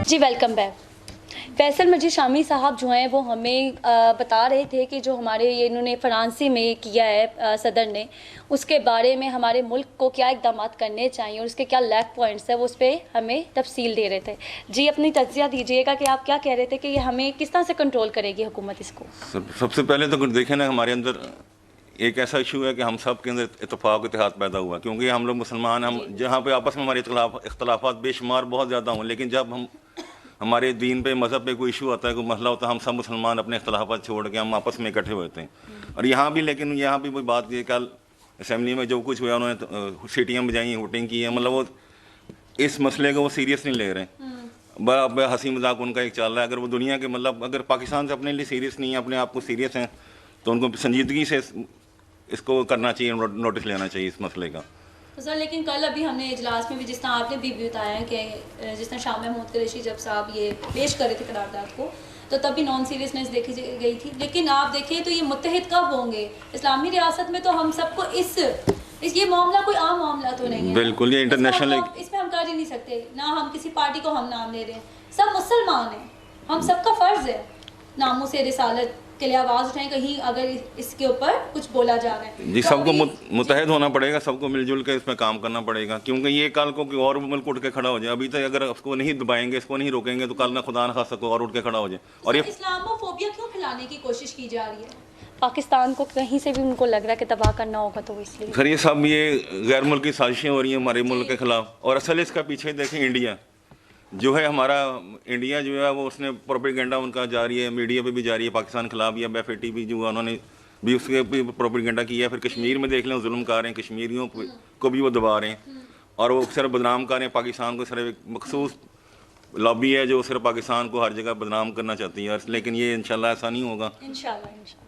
जी welcome back. Faisal मजीद शामी साहब जो हैं वो हमें बता रहे थे कि जो हमारे ये इन्होंने फ्रांसी में किया है सदर ने, उसके बारे में हमारे मुल्क को क्या इक़दाम करने चाहिए और उसके क्या लैक पॉइंट्स है, वो उस पर हमें तफसील दे रहे थे। जी अपनी तज्ज़िया दीजिएगा कि आप क्या कह रहे थे कि ये हमें किस तरह से कंट्रोल करेगी हुकूमत इसको। सबसे पहले तो देखें ना, हमारे अंदर एक ऐसा इशू है कि हम सब के अंदर इत्तेफाक इतिहाद पैदा हुआ, क्योंकि हम लोग मुसलमान, हम जहाँ पे आपस में हमारे इख्तलाफात बेशुमार बहुत ज़्यादा हों, लेकिन जब हम हमारे दीन पे मज़हब पे कोई इशू आता है, कोई मसला होता है, हम सब मुसलमान अपने इख्तलाफात छोड़ के हम आपस में इकट्ठे होते हैं। और यहाँ भी, लेकिन यहाँ भी वही बात की, कल असम्बली में जो कुछ हुआ, उन्होंने सीटियाँ बजाई, वोटिंग की है, मतलब वो इस मसले को वो सीरियस नहीं ले रहे। बड़ा हंसी मजाक उनका एक चल रहा है। अगर वो दुनिया के, मतलब अगर पाकिस्तान से अपने लिए सीरियस नहीं है, अपने आप को सीरियस हैं, तो उनको संजीदगी से इसको करना चाहिए, नोटिस लेना चाहिए इस मसले का। तो सर लेकिन कल अभी हमने इजलास में भी जिस तरह आपने भी बताया है कि जिस तरह शाह महमूद कुरैशी जब साहब ये पेश कर रहे थे करारदाद को, तो तब भी नॉन सीरियसनेस देखी गई थी। लेकिन आप देखें तो ये मुत्तहिद कब होंगे? इस्लामी रियासत में तो हम सबको इस ये मामला कोई आम मामला तो नहीं है। बिल्कुल, ये इंटरनेशनल, इसमें हम कर ही नहीं सकते ना, हम किसी पार्टी को हम नाम ले रहे हैं, सब मुसलमान हैं, हम सबका फ़र्ज़ है नामों से रिसालत के लिए आवाज़ उठाएं कहीं अगर इसके ऊपर कुछ बोला जा रहा है। जी सबको मुत्तहिद होना पड़ेगा, सबको मिलजुल के इसमें काम करना पड़ेगा, क्योंकि ये कल को कोई और मुल्क उठ के खड़ा हो जाए। अभी तक अगर उसको नहीं दबाएंगे, इसको नहीं रोकेंगे, तो कल ना खुदा न खासा को और उठ के खड़ा हो जाए। और ये इस्लामोफोबिया क्यों फैलाने की कोशिश की जा रही है? पाकिस्तान को कहीं से भी उनको लग रहा है कि तबाह करना होगा, तो इसलिए सर ये सब ये गैर मुल्की साजिशें हो रही हैं हमारे मुल्क के खिलाफ। और असल इसका पीछे देखें, इंडिया जो है, हमारा इंडिया जो है वो उसने प्रोपेगेंडा उनका जारी है, मीडिया पे भी जारी है पाकिस्तान के खिलाफ, या FAT भी जो उन्होंने भी उसके भी प्रोपेगेंडा किया है। फिर कश्मीर में देख लें, जुल्म कर रहे हैं, कश्मीरियों को भी वो दबा रहे हैं, और वो सिर्फ बदनाम कर रहे हैं पाकिस्तान को। सिर्फ एक मखसूस लॉबी है जो सिर्फ पाकिस्तान को हर जगह बदनाम करना चाहती है, लेकिन ये इंशाल्लाह ऐसा नहीं होगा। इंशाल्लाह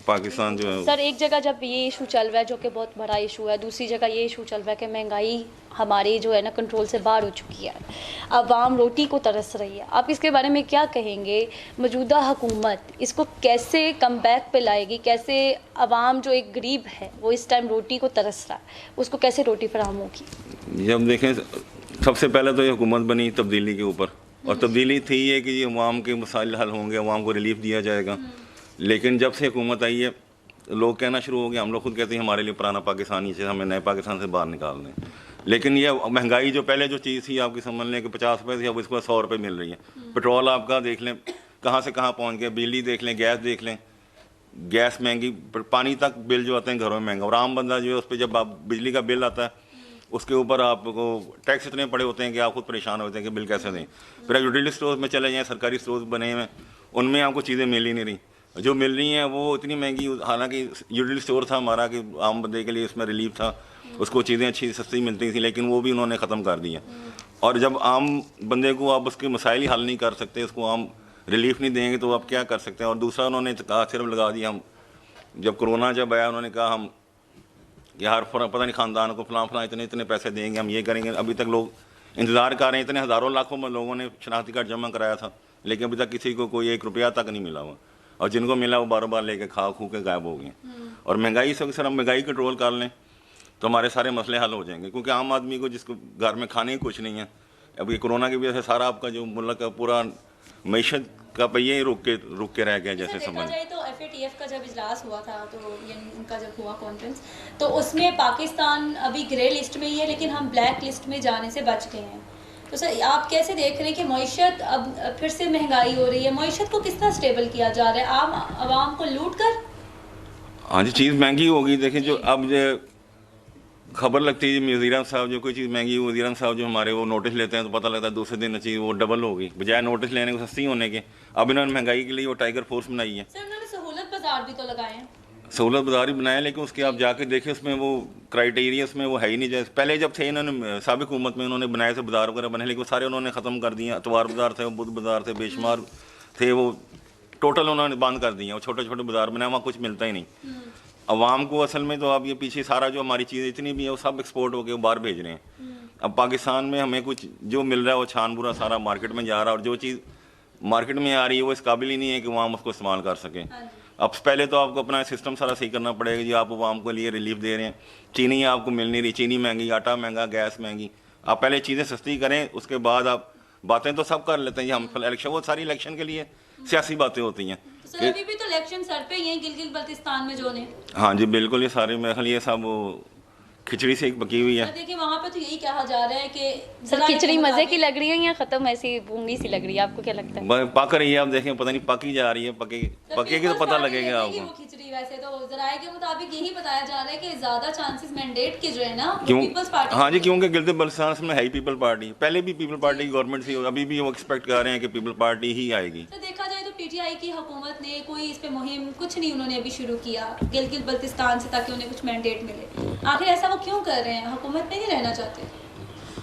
पाकिस्तान जो है, सर एक जगह जब ये इशू चल रहा है जो कि बहुत बड़ा इशू है, दूसरी जगह ये इशू चल रहा है कि महंगाई हमारी जो है ना कंट्रोल से बाहर हो चुकी है, अवाम रोटी को तरस रही है। आप इसके बारे में क्या कहेंगे? मौजूदा हुकूमत इसको कैसे कम बैक पे लाएगी? कैसे अवाम जो एक गरीब है वो इस टाइम रोटी को तरस रहा है, उसको कैसे रोटी फराहम होगी? जब देखें, सबसे पहले तो ये हुकूमत बनी तब्दीली के ऊपर, और तब्दीली थी ये कि अवाम के मसाइल हल होंगे, अवाम को रिलीफ दिया जाएगा। लेकिन जब से हुकूमत आई है, लोग कहना शुरू हो गए, हम लोग खुद कहते हैं हमारे लिए पुराना पाकिस्तान ही चाहिए, हमें नए पाकिस्तान से बाहर निकाल दें। लेकिन ये महंगाई जो पहले जो चीज़ थी आपकी समझ लें कि 50 रुपये थी, अब इसको 100 रुपये मिल रही है। पेट्रोल आपका देख लें कहाँ से कहाँ पहुँच गया, बिजली देख लें, गैस देख लें, गैस महंगी, पानी तक बिल जो आते हैं घरों में महंगा। और आम बंदा जो है उस पर जब आप बिजली का बिल आता है, उसके ऊपर आपको टैक्स इतने पड़े होते हैं कि आप खुद परेशान होते हैं कि बिल कैसे दें। फिर यूटिलिटी स्टोर में चले जाएँ, सरकारी स्टोर बने हुए, उनमें आपको चीज़ें मिल ही नहीं रही, जो मिल रही हैं वो इतनी महंगी। हालांकि यूटिलिटी स्टोर था हमारा कि आम बंदे के लिए इसमें रिलीफ था, उसको चीज़ें अच्छी सस्ती मिलती थी, लेकिन वो भी उन्होंने ख़त्म कर दिया। और जब आम बंदे को आप उसके मसाइल ही हल नहीं कर सकते, उसको आम रिलीफ नहीं देंगे, तो आप क्या कर सकते हैं? और दूसरा उन्होंने कहा, सिर्फ लगा दिया, हम जब कोरोना जब आया उन्होंने कहा हम यार पता नहीं ख़ानदान को फलां इतने इतने पैसे देंगे, हम ये करेंगे। अभी तक लोग इंतज़ार कर रहे हैं, इतने हज़ारों लाखों में लोगों ने शनाख्ती कार्ड जमा कराया था, लेकिन अभी तक किसी को कोई 1 रुपया तक नहीं मिला हुआ, और जिनको मिला वो बार लेके खा खू के गायब हो गए। और महंगाई से सर हम महंगाई कंट्रोल कर लें तो हमारे सारे मसले हल हो जाएंगे, क्योंकि आम आदमी को जिसको घर में खाने ही कुछ नहीं है, अभी कोरोना की वजह से सारा आपका जो मुल्क का पूरा मईशत का पहिए रुक के रह गया जैसे समझ। तो FATF का जब इजलास हुआ था, तो उनका जब हुआ कॉन्फ्रेंस, तो उसमें पाकिस्तान अभी ग्रे लिस्ट में ही है, लेकिन हम ब्लैक लिस्ट में जाने से बच गए हैं। तो सर आप कैसे देख रहे हैं कि मईशत अब फिर से महंगाई हो रही है, मईशत को किस तरह स्टेबल किया जा रहा है? आम आवाम को लूट कर? हाँ जी, चीज़ महंगी होगी। देखिए जो अब जो खबर लगती है वज़ीर साहब, जो कोई चीज़ महंगी हो, वज़ीर साहब जो हमारे वो नोटिस लेते हैं, तो पता लगता है दूसरे दिन चीज़ वो डबल हो गई, बजाय नोटिस लेने को सस्ती होने के। अब इन्होंने महंगाई के लिए वो टाइगर फोर्स बनाई है। सर उन्होंने सहूलत बाजार भी तो लगाए हैं। सहूलत बाजार ही बनाया, लेकिन उसके आप जाके देखिए उसमें वो क्राइटेरिया उसमें वो है ही नहीं। जैसे पहले जब थे इन्होंने साबिक हुकूमत में उन्होंने बनाए थे बाजार वगैरह बने, लेकिन सारे उन्होंने ख़त्म कर दिए। अतवार बाजार थे, बुध बाजार थे, बेशुमार थे, वो टोटल उन्होंने बंद कर दिए। वो छोटे छोटे बाजार बनाए, वहाँ कुछ मिलता ही नहीं अवाम को। असल में तो आप ये पीछे सारा जो हमारी चीज़ इतनी भी है वो सब एक्सपोर्ट होकर बाहर भेज रहे हैं। अब पाकिस्तान में हमें कुछ जो मिल रहा है वो छान बुरा सारा मार्केट में जा रहा है, और जो चीज़ मार्केट में आ रही है वो इस काबिल ही नहीं है कि वहाँ हम उसको इस्तेमाल कर सकें। अब पहले तो आपको अपना सिस्टम सारा सही करना पड़ेगा जी। आप आवाम को लिए रिलीफ दे रहे हैं, चीनी आपको मिल नहीं रही, चीनी महंगी, आटा महंगा, गैस महंगी। आप पहले चीज़ें सस्ती करें, उसके बाद आप बातें तो सब कर लेते हैं, हम इलेक्शन, वो सारी इलेक्शन के लिए सियासी बातें होती हैं। तो सर अभी भी तो इलेक्शन सर पे ही है गिलगित बल्तिस्तान में जो ने। हाँ जी बिल्कुल, ये सारे मेरे ख्याल ये सब खिचड़ी से एक पकी हुई है। सर देखिए वहाँ पे तो यही कहा जा रहा है कि सर खिचड़ी मजे की लग रही है या खत्म ऐसी बूंदी सी लग रही है, आपको क्या लगता है? पक रही है, आप देखें, पता नहीं पकी जा रही है, पकेगी तो पता लगेगा आपको। वो खिचड़ी वैसे तो जराये के मुताबिक यही बताया जा रहा है कि ज्यादा चांसेस मैंडेट के जो है ना क्यों? Peoples party. हाँ जी, क्योंकि गिलगित बल्तिस्तान में है ही पीपल पार्टी, पहले भी पीपल पार्टी की गवर्नमेंट थी, अभी भी वो एक्सपेक्ट कर रहे हैं कि पीपल पार्टी ही आएगी। तो देखा जाए तो पीटीआई की हुकूमत ने कोई इस पे मुहिम कुछ नहीं उन्होंने अभी शुरू किया गिलगित बल्तिस्तान से ताकि उन्हें कुछ मैंडेट मिले। आखिर ऐसा वो क्यों कर रहे हैं, हुकूमत में नहीं रहना चाहते?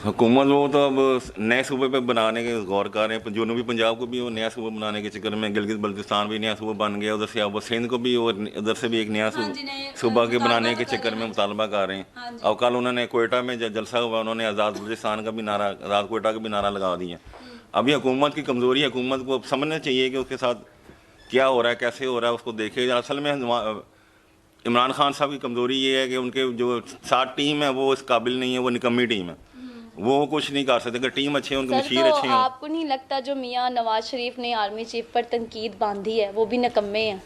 हुकूमत वो तो अब नए सूबे पे बनाने के गौर कर रहे हैं, जनूबी पंजाब को भी वो नया सूबा बनाने के चक्कर में, गिलगित बल्तिस्तान भी नया सूबा बन गया, उधर से अब सिंध को भी और उधर से भी एक नया सूबा के बनाने के चक्कर में मुतालबा कर रहे हैं। अब कल उन्होंने कोयटा में जलसा हुआ, उन्होंने आज़ाद बल्तिस्तान का भी नारा, आज़ाद कोयटा का भी नारा लगा दिया। अभी हुकूमत की कमज़ोरी, हुकूमत को समझना चाहिए कि उसके साथ क्या हो रहा है, कैसे हो रहा है, उसको देखे। असल में इमरान खान साहब की कमज़ोरी ये है कि उनके जो साथ टीम है वो इस काबिल नहीं है, वो निकम्मी टीम है, वो कुछ नहीं कर सकते। अगर टीम अच्छी है, उनके मशीर अच्छे हैं। आपको नहीं लगता जो मियां नवाज शरीफ ने आर्मी चीफ पर तनकीद बांधी है वो भी निकम्मे हैं?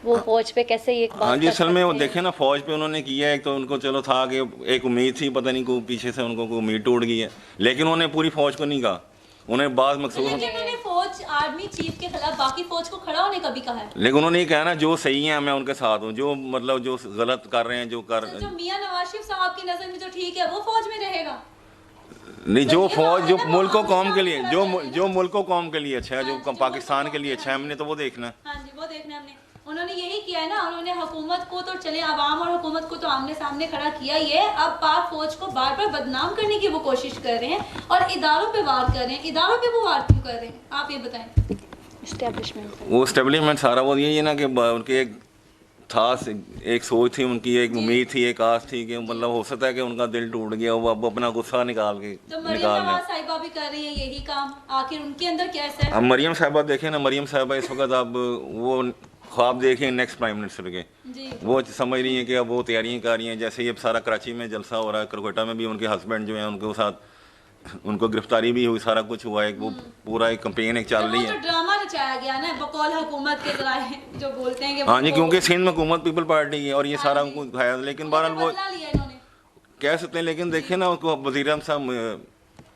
वो फौज पे कैसे ये हाँ जी, असल में वो देखे ना, फौज पे उन्होंने किया है, तो उनको चलो था कि एक उम्मीद थी, पता नहीं को पीछे से उनको कोई उम्मीद टूट गई है, लेकिन उन्होंने पूरी फौज को नहीं कहा, उन्हें बाद मकसूद। लेकिन उन्होंने फौज आर्मी चीफ के खिलाफ बाकी फौज को खड़ा होने का भी कहा है। लेकिन उन्होंने ये कहा ना, जो सही है मैं उनके साथ हूँ, जो मतलब जो गलत कर रहे हैं, जो मियां नवाज शरीफ साहब की नजर में जो ठीक है वो फौज में रहेगा। नहीं, जो फौज जो मुल्क को कौम के लिए, जो मुल्क को कौम के लिए अच्छा है, जो पाकिस्तान के लिए अच्छा है, हमने तो वो देखना है। हाँ जी, वो देखना हमने। उन्होंने यही किया है ना, उन्होंने हुकूमत को तो चले, आवाम और हुकूमत को तो आमने सामने खड़ा किया ही है, अब पाक फौज को बार बार बदनाम करने की वो कोशिश कर रहे हैं और इदारों पे वार कर रहे हैं। इदारों पे वो वार क्यों कर रहे हैं, आप ये बताएं। वो एस्टेब्लिशमेंट सारा वो यही है ना कि उनके एक था, एक सोच थी उनकी, एक उम्मीद थी, एक आस थी कि मतलब हो सकता है कि उनका दिल टूट गया, वो अब अपना गुस्सा निकाल के तो मरियम नवाज साहिबा भी कर रही है यही काम, आखिर उनके अंदर कैसा है? अब मरियम साहिबा देखें ना, मरियम साहिबा इस वक्त अब वो ख्वाब देखें नेक्स्ट प्राइम मिनिस्टर के, वो समझ रही हैं कि अब वो तैयारियां कर रही हैं। जैसे ये सारा कराची में जलसा हो रहा है, कोयटा में भी उनके हस्बैंड जो है उनके साथ उनको गिरफ्तारी भी हुई, सारा कुछ हुआ है, वो पूरा एक कैंपेन एक चल रही है। ड्रामा रचाया गया ना बकौल हुकूमत के जराए जो बोलते हैं कि हाँ जी, क्योंकि सिंध में हुकूमत पीपल पार्टी है और ये सारा उनको है, लेकिन बहरहाल वो कह सकते हैं। लेकिन देखिए ना, उसको वज़ीर साहब,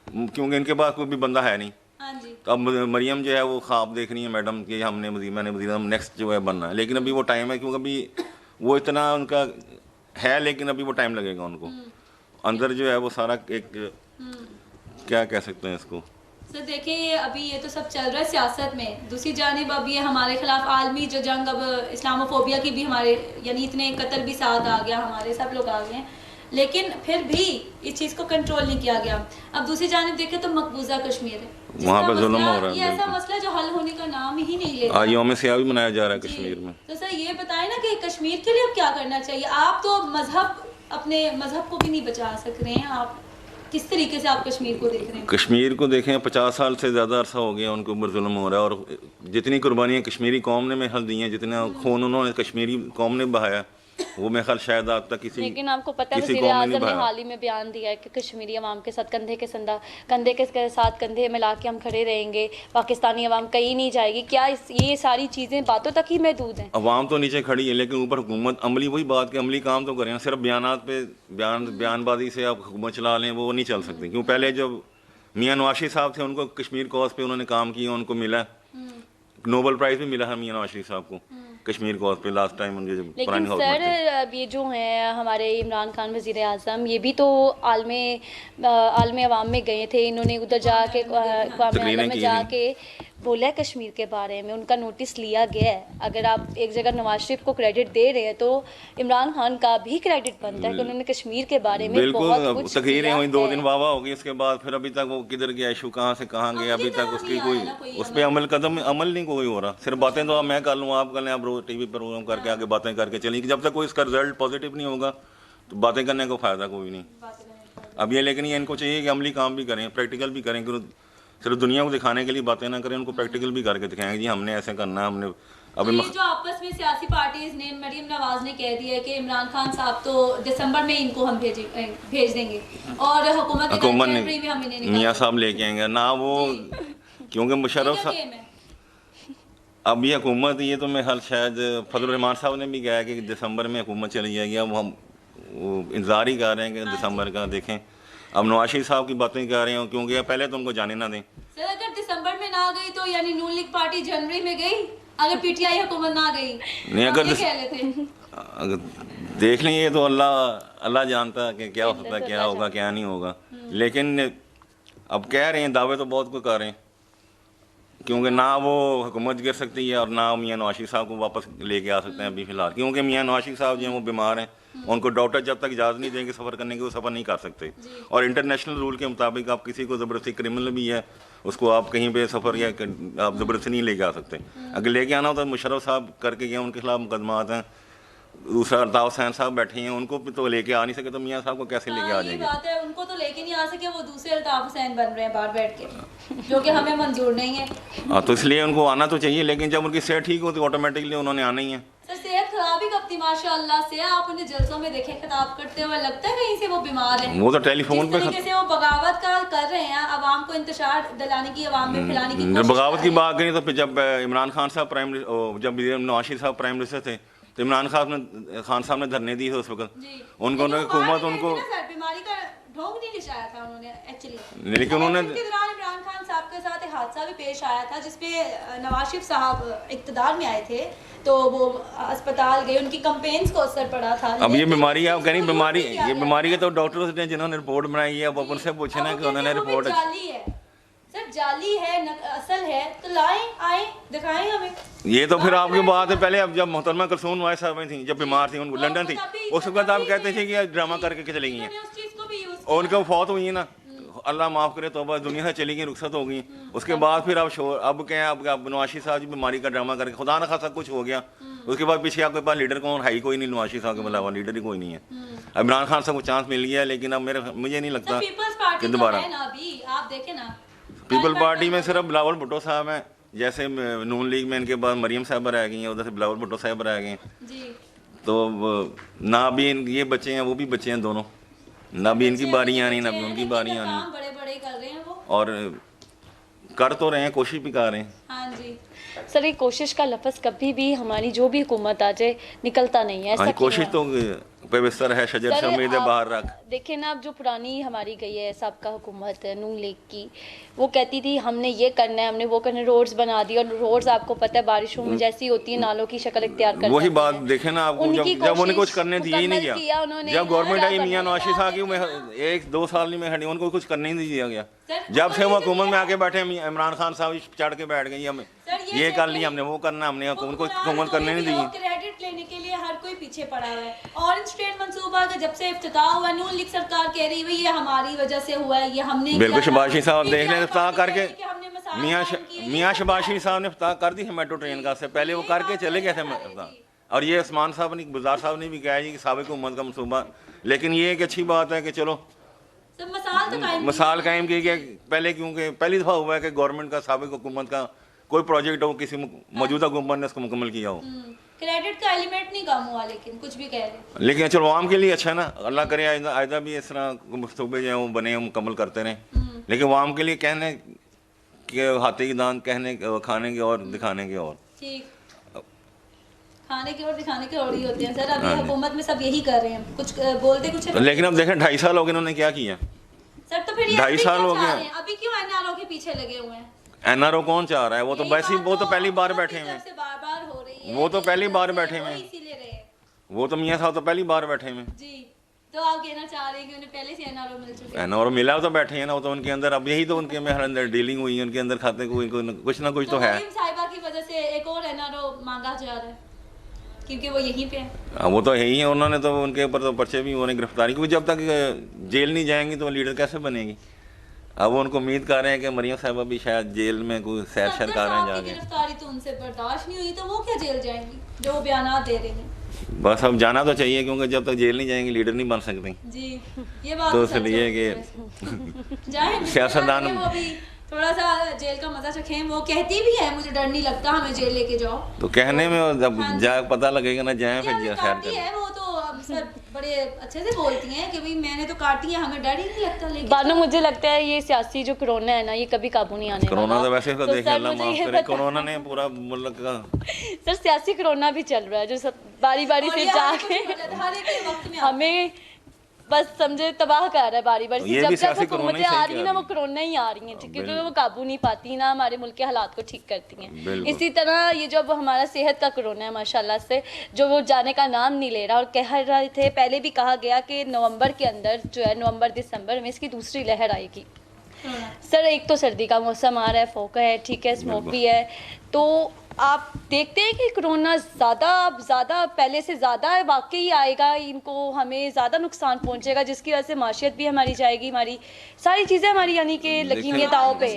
क्योंकि इनके पास कोई भी बंदा है नहीं, तो अब मरियम जो है वो ख्वाब देख रही है मैडम कि मैंने वज़ीर नेक्स्ट जो है बनना है, लेकिन अभी वो टाइम है, क्योंकि अभी वो इतना उनका है, लेकिन अभी वो टाइम लगेगा उनको अंदर जो है वो सारा एक क्या कह सकते हैं इसको। सर देखिए अभी ये तो सब चल रहा है सियासत में, दूसरी जानिब अब ये हमारे खिलाफ आलमी जो जंग, अब इस्लामोफोबिया की भी हमारे यानी इतने कत्ल भी साथ आ गया, हमारे सब लोग आ गए हैं, लेकिन फिर भी इस चीज़ को कंट्रोल नहीं किया गया। अब दूसरी जानिब देखें तो मकबूजा कश्मीर है, वहाँ पर जुल्म हो रहा है, ये ऐसा मसला जो हल होने का नाम ही नहीं लेता। यौम सियाह भी मनाया जा रहा है कश्मीर में। तो सर ये बताएं ना कि कश्मीर के लिए अब क्या करना चाहिए? आप तो अपने मजहब को भी नहीं बचा सक रहे हैं, आप किस तरीके से आप कश्मीर को देख रहे हैं? कश्मीर को देखें, 50 साल से ज़्यादा अरसा हो गया उनके ऊपर जुल्म हो रहा है, और जितनी कुर्बानियाँ कश्मीरी कौम ने महल दी हैं, जितना खून उन्होंने कश्मीरी कौम ने बहाया, वो मैं ख्याल शायद आज तक किसी, लेकिन आपको पता है वज़ीर आज़म ने हाल ही में बयान दिया है कि कश्मीरी अवाम के साथ कंधे के साथ कंधे मिला के हम खड़े रहेंगे, पाकिस्तानी अवाम कहीं नहीं जाएगी। क्या ये सारी चीज़ें बातों तक ही महदूद हैं? अवाम तो नीचे खड़ी है, लेकिन ऊपर हुकूमत अमली, वही बात कि अमली काम तो करें, सिर्फ बयानात पे बयानबाजी से आप हुकूमत चला लें, वो नहीं चल सकती। क्यों, पहले जब मियां नवाज शरीफ साहब थे, उनको कश्मीर कॉज पे उन्होंने काम किया, उनको मिला नोबेल प्राइज़ भी मिला है मियां नवाज शरीफ साहब को कश्मीर कॉज पे लास्ट टाइम उनके जब लेकिन सर अब ये जो हैं हमारे इमरान खान वज़ीर आज़म, ये भी तो आलमी अवाम में गए थे, इन्होंने उधर जाके क़ौम में जाके बोला है कश्मीर के बारे में, उनका नोटिस लिया गया है। अगर आप एक जगह नवाज शरीफ को क्रेडिट दे रहे हैं तो इमरान खान का भी क्रेडिट बनता है कि उन्होंने कश्मीर के बारे में बहुत कुछ तकरीरें हुई, 2 दिन वाह हो गई, उसके बाद फिर अभी तक वो किधर गया इशू, कहाँ से कहाँ गया, अभी तक उसकी कोई उस पर अमल नहीं कोई हो रहा। सिर्फ बातें तो मैं कर लूँ, आप कर लें, आप रोज टीवी पर प्रोग्राम करके आगे बातें करके चलिए, जब तक कोई इसका रिजल्ट पॉजिटिव नहीं होगा तो बातें करने का फ़ायदा कोई नहीं। अब ये लेकिन ये इनको चाहिए कि अमली काम भी करें, प्रैक्टिकल भी करें, सिर्फ दुनिया को दिखाने के लिए बातें ना करें, उनको प्रैक्टिकल भी करके दिखाएंगे जी हमने ऐसे करना है, हमने अभी ये जो आपस में सियासी पार्टीज ने, मरियम नवाज ने कह दिया है कि इमरान खान साहब तो दिसंबर में इनको हम भेज देंगे और हुकूमत में हम इन्हें निकाल मियाँ साहब लेके आएंगे ना वो, क्योंकि मुशर्रफ साहब अब ये हुकूमत, ये तो मेरे ख्याल शायद फजल रहमान साहब ने भी कहा कि दिसंबर में हुकूमत चली जाएगी। अब हम इंतज़ार ही कर रहे हैं कि दिसंबर का देखें। अब नवाज शरीफ साहब की बातें कर रहे हैं, क्योंकि पहले तो उनको जाने ना दें। सर अगर दिसंबर में ना गई तो यानी नून लीग पार्टी जनवरी में गई, अगर पीटीआई हुकूमत ना गई नहीं, अगर देख लें, ये तो अल्लाह जानता है कि क्या हो सकता है, क्या होगा क्या नहीं होगा। लेकिन अब कह रहे हैं, दावे तो बहुत कुछ कर रहे हैं, क्योंकि ना वो हुकूमत गिर सकती है और ना मियाँ नवाज शरीफ साहब को वापस लेके आ सकते हैं अभी फ़िलहाल, क्योंकि मियाँ नवाज शरीफ साहब जो हैं वो बीमार हैं। उनको डॉक्टर जब तक इजाज़त नहीं देंगे सफ़र करने की, वो सफ़र नहीं कर सकते। और इंटरनेशनल रूल के मुताबिक आप किसी को ज़बरदस्ती, क्रिमिनल भी है, उसको आप कहीं पे सफ़र या आप ज़बरदस्ती नहीं लेके आ सकते। अगर लेके आना होता तो मुशर्रफ साहब करके गए, उनके खिलाफ मुकदमात हैं। दूसरा अल्ताफ़ हुसैन साहब बैठे हैं, उनको तो लेके आ नहीं सके, तो मियाँ साहब को कैसे लेके आ जाएंगे? बात है, उनको तो लेके नहीं आ सके, वो दूसरे अल्ताफ़ हुसैन बन रहे हैं बाहर बैठ के, जो कि हमें मंजूर नहीं है। हाँ, तो इसलिए उनको आना तो चाहिए, लेकिन जब उनकी सेहत ठीक हो तो ऑटोमेटिकली उन्होंने आना ही है। सर सेहत खराब ही कब थी माशाअल्लाह से, आप उन्हें जलसों में देखें खिताब करते हुए, लगता है कहीं से वो बीमार है। वो तो टेलीफोन पे तरीके से वो बगावत का कर रहे हैं, अवाम को इंतशार दिलाने की, अवाम में फैलाने की कोशिश। बगावत की बात करें तो फिर जब इमरान खान साहब जब नवाज शरीफ साहब प्राइम मिनिस्टर थे, तो इमरान खान साहब ने धरने दी थे उस वक्त। उनको हुकूमत उनको बीमारी का ढोंग नहीं लिशाया था उन्होंने एक्चुअली, लेकिन उन्होंने इमरान खान साहब के साथ एक हादसा भी पेश आया था जिसपे नवाज शरीफ साहब इक़्तिदार में आए थे, तो वो अस्पताल गए, उनकी कैंपेन्स को असर पड़ा था। अब ये बीमारी आप कह रही बीमारी, ये बीमारी के तो डॉक्टर्स ने जिन्होंने रिपोर्ट बनाई है, अब उनसे पूछे ना कि उन्होंने रिपोर्ट जाली है। सर जाली है असल है तो लाएं, आए दिखाएं हमें। ये तो फिर आपकी बात है। पहले अब जब मोहतरमा कुलसूम नवाज साहब थी, जब बीमार थी, उनको लंदन थी, उस वक्त आप कहते थे कि ड्रामा करके चली गई हैं, और उनका फौत हुई है ना, अल्लाह माफ़ करे, तो बस दुनिया से चली गई, रुखसत हो गई। उसके बाद फिर अब क्या है, अब नवाज शरीफ साहब की बीमारी का ड्रामा करके खुदा ना खासा कुछ हो गया। उसके बाद पीछे आपके पास लीडर कौन है? ही कोई नहीं, नवाज शरीफ साहब के अलावा लीडर ही कोई नहीं है। अब इमरान खान साहब को चांस मिल गया, लेकिन अब मुझे नहीं लगता कि दोबारा। आप देखें ना, पीपल पार्टी में सिर्फ बिलावल भुट्टो साहब हैं, जैसे नून लीग में इनके बाद मरियम साहब रह गई हैं, उधर से बिलावल भुट्टो साहब रह गए हैं। तो ना भी ये बच्चे हैं, वो भी बच्चे हैं दोनों, ना भी इनकी बारी आनी ना भी उनकी बारी आनी, बड़े कर रहे हैं वो, और कर तो रहे हैं, कोशिश भी कर रहे हैं। हाँ जी सर, ये कोशिश का लफ्ज़ कभी भी हमारी जो भी हुकूमत आ जाए निकलता नहीं है। ऐसा कोशिश तो बेबिस्तर है, शजर से उम्मीद है बाहर रख। देखिए ना, अब जो पुरानी हमारी गई है सबका हुकूमत है नून लीग की, वो कहती थी हमने ये करना है, हमने वो करना है, रोड्स बना दी, और रोड्स आपको पता है बारिशों में जैसी होती है नालों की शक्ल इख्तियार कर वही बात देखे ना आपको, जब उन्हें कुछ करने दिया ही नहीं गया, जब गवर्नमेंट आई मियां नवाज शरीफ साहब की 1-2 साल में हटी, उनको कुछ करने नहीं दिया गया। जब से वो हुकूमत में आके बैठे, इमरान खान साहब चढ़ के बैठ गई, हमें ये कर लिया, हमने वो करना, हमने उनको हुकूमत करने नहीं दी। क्रेडिट लेने के लिए हर कोई पीछे पड़ा है। ऑरेंज ट्रेन मंसूबा का जब से इफ्तिताह हुआ, नून लीग सरकार कह रही है ये हमारी वजह से हुआ है, ये हमने बिल्कुल। शहबाज शरीफ साहब देख लें, इफ्ताह करके मियाँ शहबाज शरीफ साहब ने इफ्ताह कर दी है मेट्रो ट्रेन का, से पहले वो करके चले गए थे इफ्ताह। और ये उस्मान साहब ने, गुजार साहब ने भी कहा है कि साबिक हुकूमत का मनसूबा, लेकिन ये एक अच्छी बात है कि चलो मिसाल कायम की गई पहले, क्योंकि पहली दफ़ा हुआ है कि गवर्नमेंट का, साबिक हुकूमत का कोई प्रोजेक्ट हो, किसी मौजूदा हुकूमत ने उसको मुकम्मल किया हो। क्रेडिट का एलिमेंट नहीं कम हुआ, लेकिन कुछ भी कह रहे, लेकिन चलो आवाम के लिए अच्छा है ना, अल्लाह करे आइंदा भी इस तरह मनसूबे जो हैं वो बने, मुकम्मल करते रहें। लेकिन आवाम के लिए कहने के हाथे की दान, कहने खाने के और दिखाने के और, ठीक खाने के और दिखाने के और ही होते हैं सर। अभी हुकूमत में सब यही कर रहे हैं, कुछ बोलते कुछ है। लेकिन अब देखें 2.5 साल हो गए इन्होंने क्या किया सर, तो फिर 2.5 साल हो गए, अभी क्यों एनआरओ के पीछे लगे हुए हैं? एनआरओ कौन चाह रहा है? वो तो वैसे ही, वो तो पहली बार बैठे हुए हैं, वो तो पहली बार बैठे हुए हैं, वो तो मियाँ साहब तो पहली बार बैठे हुए हैं जी। तो आप कहना चाह रहे हैं कि उन्हें पहले से एनआरओ मिल चुके हैं? एनआरओ मिला तो बैठे हैं ना, वो तो उनके अंदर अब यही तो उनके में अंदर डीलिंग हुई है, उनके अंदर खाते कुछ ना कुछ तो है। साहिबा की वजह से एक और एनआरओ मांगा जा रहा है, क्योंकि वो यहीं पे है। वो तो यही है, उन्होंने तो उनके ऊपर तो पर्चे भी होने, गिरफ्तारी, क्योंकि जब तक जेल नहीं जाएंगी तो लीडर कैसे बनेगी। अब वो उनको उम्मीद कर रहे हैं कि मरियम साहिबा भी शायद जेल में कोई सैर कर रहे हैं जाके। गिरफ्तारी तो उनसे बर्दाश्त नहीं हुई, तो वो क्या जेल जाएंगी जो वो बयान दे रहे हैं? बस अब जाना तो चाहिए, क्योंकि जब तक जेल नहीं जाएंगे लीडर नहीं बन सकते जी। ये बात तो इसलिए कि सियासतदान थोड़ा सा जेल का मजा चखें। वो कहती भी है मुझे डर नहीं लगता, हमें जेल लेके जाओ। तो कहने में जब जा पता लगेगा ना, जाए फिर हमें खैर काटी है वो तो अब सर बड़े अच्छे से बोलती हैं कि भाई मैंने तो काटी है, हमें डर ही नहीं लगता। लेकिन बानो मुझे लगता है ये सियासी जो कोरोना है ना, ये कभी काबू नहीं आने कोरोना वाला। तो वैसे तो देखे सर अल्लाह मुझे माफ ये करे, बता- कोरोना ने पूरा मुल्क का सर सियासी कोरोना भी चल रहा है जो सब बारी बारी और से ये हर जाके कुछ हो जाता है, हर एक के वक्त में आता है। हमें बस समझे तबाह कर रहा है बारी बारी ये से। जब भी जब सियासी कोरोना हुकूमतें ही सही आ रही है ना, कह वो रही है। कोरोना ही आ रही हैं, क्योंकि वो काबू नहीं पाती ना हमारे मुल्क के हालात को ठीक करती हैं। बिल्कुल। इसी तरह ये जो अब हमारा सेहत का कोरोना है माशाल्लाह से, जो वो जाने का नाम नहीं ले रहा, और कह रहे थे पहले भी कहा गया कि नवंबर के अंदर जो है, नवंबर दिसंबर में इसकी दूसरी लहर आएगी। सर एक तो सर्दी का मौसम आ रहा है, फोका है, ठीक है, स्मोक भी है, तो आप देखते हैं कि कोरोना ज़्यादा पहले से ज़्यादा वाकई आएगा, इनको हमें ज़्यादा नुकसान पहुंचेगा, जिसकी वजह से माशियत भी हमारी जाएगी, हमारी सारी चीज़ें हमारी यानी कि लगी हुई हैं दाव पे।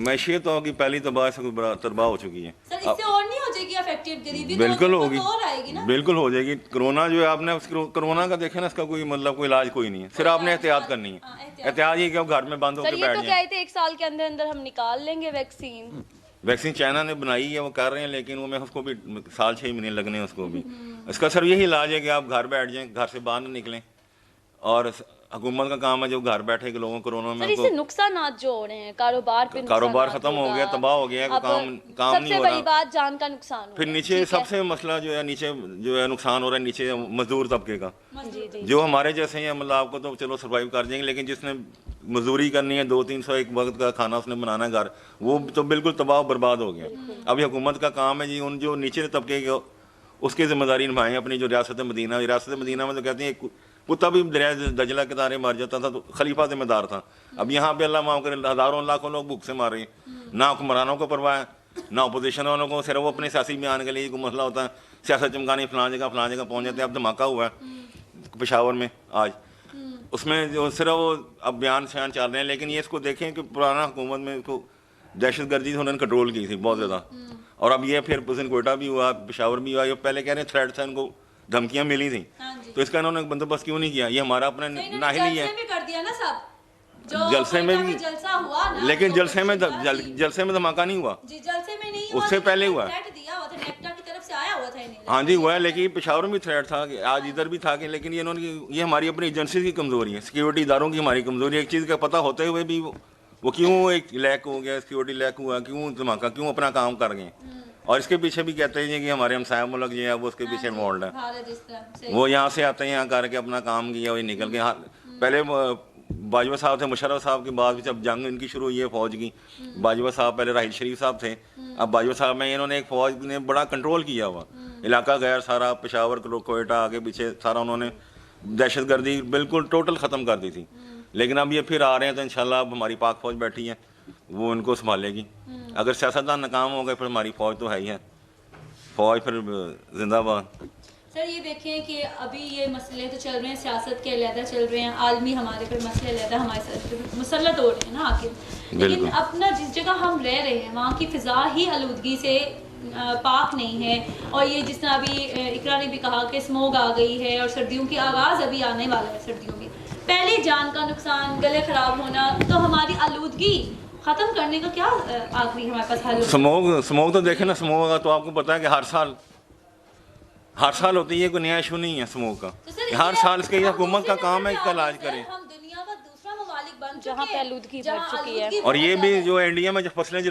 मैशियत तो होगी पहली तबाह से तबाह हो चुकी है। सर इससे और नहीं हो जाएगी अफेक्टेड गरीबी? बिल्कुल तो होगी, और आएगी ना। बिल्कुल हो जाएगी। कोरोना जो है आपने कोरोना का देखे ना, इसका कोई मतलब कोई इलाज कोई नहीं है, सिर्फ आपने एहतियात करनी है। एहतियात ये कि आप घर में बंद सर होकर ये बैठ तो जाए। कहते 1 साल के अंदर अंदर हम निकाल लेंगे वैक्सीन। वैक्सीन चाइना ने बनाई है, वो कर रहे हैं, लेकिन वो मैं उसको भी साल 6 महीने लगने हैं उसको भी। इसका सर यही इलाज है कि आप घर बैठ जाएं, घर से बाहर न निकलें, और हुकूमत का काम है जो घर बैठे के लोगों कोरोना में सर इससे नुकसानात जो हो रहे हैं, कारोबार पे कारोबार नुकसानात खत्म हो होगा। गया, तबाह हो गया, अब काम नहीं सबसे हो बड़ी रहा। बात जान का नुकसान हो फिर रहा है, नीचे ठीक है? सबसे मसला जो है, नीचे जो है नुकसान हो रहा है नीचे मजदूर तबके का, जी जी जो हमारे जैसे हैं, मतलब आपको तो चलो सर्वाइव कर जाएंगे, लेकिन जिसने मजदूरी करनी है, 200-300 एक वक्त का खाना उसने बनाना है घर, वो तो बिल्कुल तबाह बर्बाद हो गया। अभी हुकूमत का काम है जी उन जो नीचे तबके के उसकी जिम्मेदारी निभाएं अपनी। जो रियासत मदीना में तो कहते हैं कुत्ता भी दरिया दजला के तारे मर जाता था तो खलीफा जिम्मेदार था। अब यहाँ पे अल्लाह माफ़ करे हज़ारों लाखों लोग भूख से मार रहे हैं, ना हुक्मरानों को परवाह है, ना अपोजिशन वालों को, सिर्फ वो अपने सियासी बयान के लिए कोई मसला होता है, सियासत चमकाने फलां जगह पहुँच जाते हैं। अब धमाका हुआ है पेशावर में आज, उसमें जो सिर्फ वो अब बयान शयान चल रहे हैं, लेकिन ये इसको देखें कि पुराना हुकूमत में इसको दहशतगर्दी से उन्होंने कंट्रोल की थी बहुत ज़्यादा, और अब ये फिर उस दिन कोयटा भी हुआ, पेशावर भी हुआ। ये पहले कह रहे हैं थ्रेट से उनको धमकियाँ मिली थी, तो इसका इन्होंने बंदोबस्त क्यों नहीं किया? ये हमारा अपना नाहिली है। कर दिया ना सब, जो जलसे में भी जलसा हुआ ना, लेकिन जो जलसे में धमाका नहीं हुआ, जी जलसे में नहीं हुआ, उससे पहले हुआ। थ्रेट दिया हुआ था, नेक्टा की तरफ से आया हुआ था इन्हें। हाँ जी हुआ है, लेकिन पेशावर में भी थ्रेट था, आज इधर भी था कि, लेकिन ये इन्होंने ये हमारी अपनी एजेंसी की कमज़ोरी है, सिक्योरिटी इदारों की हमारी कमज़ोरी है। एक चीज़ का पता होते हुए भी वो क्यों एक लैक हो गया, सिक्योरिटी लैक हुआ, क्यों धमाका, क्यों अपना काम कर गए। और इसके पीछे भी कहते हैं कि हमारे हमसाया मुल्क जो है वो उसके पीछे इन्वॉल्व है। भारत इस तरह से वो यहाँ से आते हैं, यहाँ करके अपना काम किया, वही निकल के। हाँ पहले बाजवा साहब थे, मुशर्रफ साहब के बाद जब जंग इनकी शुरू हुई है फौज की, बाजवा साहब पहले राहिल शरीफ साहब थे, अब बाजवा साहब में इन्होंने एक फौज ने बड़ा कंट्रोल किया हुआ इलाका गैर सारा, पेशावर कोयटा आगे पीछे सारा उन्होंने दहशतगर्दी बिल्कुल टोटल ख़त्म कर दी थी। लेकिन अब ये फिर आ रहे हैं, तो इंशाल्लाह अब हमारी पाक फौज बैठी है, वो इनको संभालेगी। अगर सियासतदान नाकाम हो गए फिर हमारी फौज तो है ही है, फौज फिर जिंदाबाद। सर ये देखें कि अभी ये मसले तो चल रहे हैं, सियासत के अलहदा चल रहे हैं, आलमी हमारे पर मसले अलहदा हमारे साथ मुसल्लत हो रहे हैं ना आखिर, लेकिन अपना जिस जगह हम रह रहे हैं वहाँ की फ़िज़ा ही आलूदगी से पाक नहीं है। और ये जिस तरह अभी इकरा ने भी कहा कि स्मोग आ गई है और सर्दियों की आगाज़ अभी आने वाला है, सर्दियों में पहले जान का नुकसान, गले ख़राब होना, तो हमारी आलूदगी ख़त्म करने का क्या आखिरी हमारे पास हल? स्मोक तो देखें ना, स्मोक का तो आपको पता है कि हर साल होती है, कोई नया इशू नहीं है स्मोक का, तो हर साल इसके हुकूमत का काम है इसका इलाज करें। हम दुनिया का दूसरा ममालिक बन जहाँ चुके पे हैं, आलूदगी जहाँ बढ़ चुकी है। आलूदगी और ये बहुत भी ज़्यादा जो इंडिया में जो फसलें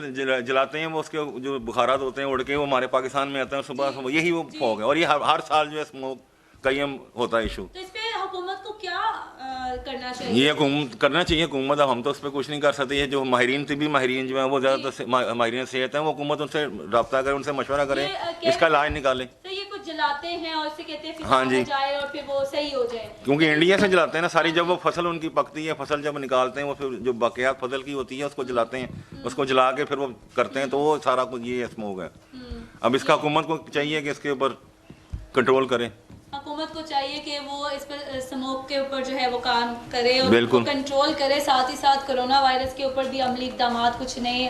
जलाते हैं वो उसके जो बुखारात होते हैं उड़ के वो हमारे पाकिस्तान में आते हैं सुबह, यही वो फॉग है। और ये हर साल जो है स्मोक का ये होता है इशू। तो इस पे हुकूमत को क्या करना चाहिए? ये करना चाहिए हुकूमत, अब हम तो उस पर कुछ नहीं कर सकते। ये जो माहिरीन तिबी माहिरीन जो है वो ज़्यादातर माहिरीन सेहत हैं, वो हुकूमत उनसे रब्ता करे, उनसे मशवरा करे, इसका इलाज निकाले। तो ये कुछ जलाते हैं और इसे कहते हैं हाँ जी। हो जाए और फिर वो सही हो जाए, क्योंकि इंडिया से जलाते हैं ना सारी, जब वो फसल उनकी पकती है, फसल जब निकालते हैं वो फिर जो बाकियात फसल की होती है उसको जलाते हैं, उसको जला के फिर वो करते हैं, तो वो सारा कुछ ये स्मोक है। अब इसका हुकूमत को चाहिए कि इसके ऊपर कंट्रोल करें। हुकूमत को चाहिए कि वो इस पर स्मोक के ऊपर जो है वो काम करे और बिल्कुल। कंट्रोल करे, साथ ही साथ कोरोना वायरस के ऊपर भी अमली इक़दाम कुछ नए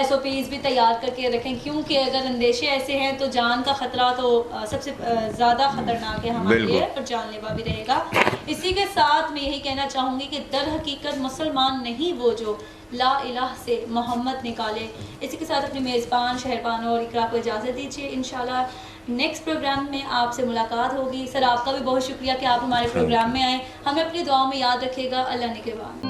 SOPs भी तैयार करके रखें, क्योंकि अगर अंदेशे ऐसे हैं तो जान का ख़तरा तो सबसे ज़्यादा ख़तरनाक है हमारे लिए और जानलेवा भी रहेगा। इसी के साथ मैं यही कहना चाहूँगी कि दर हकीकत मुसलमान नहीं वो जो ला इलाह से मोहम्मद निकाले। इसी के साथ अपने मेज़बान शहरबानो और इकरा को इजाज़त दीजिए। इंशाल्लाह नेक्स्ट प्रोग्राम में आपसे मुलाकात होगी। सर आपका भी बहुत शुक्रिया कि आप हमारे प्रोग्राम में आए। हमें अपनी दुआओं में याद रखिएगा। अल्लाह ने के बाद।